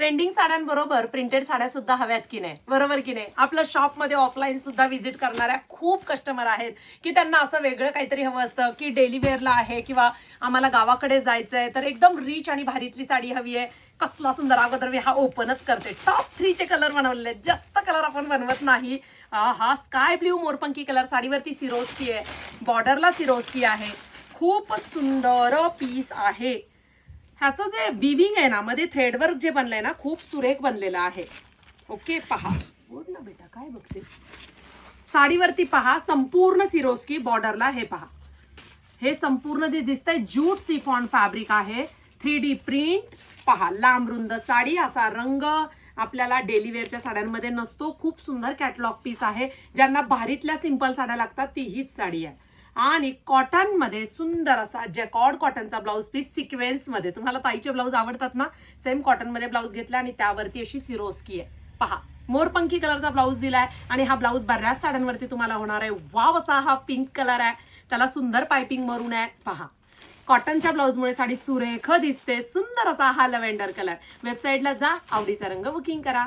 Trending साड्यांबरोबर printed साड्या सुद्धा हव्यात की नाही, बरोबर की नाही? आपल्या शॉपमध्ये ऑफलाईन सुद्धा व्हिजिट करणाऱ्या खूप कस्टमर आहेत की त्यांना असं वेगळं काहीतरी हवं असतं की डेली वेअरला आहे किंवा आम्हाला गावाकडे जायचंय तर एकदम रिच आणि भारीतली साडी हवी आहे. कसला सुंदर, अगोदर मी हा ओपनच करते. टॉप 3 चे कलर बनवलेले, जास्त कलर आपण बनवत नाही. हा स्काय ब्ल्यू मोरपंखी कलर, साडीवरती सिरोस्की आहे, बॉर्डरला सिरोस्की आहे, खूप सुंदर पीस आहे. ह्याचं जे विविंग आहे ना, मध्ये थ्रेडवर्क जे बनलंय ना, खूप सुरेख बनलेलं आहे. ओके, पहा. बोल ना बेटा, काय बघतेस? साडीवरती पहा, संपूर्ण सिरोस्की, बॉर्डरला हे पहा, हे संपूर्ण जे दिसतंय ज्यूट सिफॉन फॅब्रिक आहे. 3D प्रिंट पहा, लांब रुंद साडी, असा रंग आपल्याला डेली वेअरच्या साड्यांमध्ये नसतो. खूप सुंदर कॅटलॉग पीस आहे. ज्यांना भारीतल्या सिंपल साड्या लागतात ती हीच साडी आहे. आणि कॉटन मध्ये सुंदर असा जॅकॉर्ड कॉटनचा ब्लाऊज पीस सिक्वेन्स मध्ये. तुम्हाला ताईचे ब्लाऊज आवडतात ना, सेम कॉटन मध्ये ब्लाऊज घेतला आणि त्यावरती अशी सिरोस्की आहे. पहा, मोरपंखी कलरचा ब्लाऊज दिलाय आणि हा ब्लाऊज बऱ्याच साड्यांवरती तुम्हाला होणार आहे. वाव, असा हा पिंक कलर आहे, त्याला सुंदर पायपिंग मरून आहे. पहा, कॉटनच्या ब्लाऊजमुळे साडी सुरेख दिसते. सुंदर असा हा लव्हेंडर कलर. वेबसाईटला जा, आवडीचा रंग बुकिंग करा.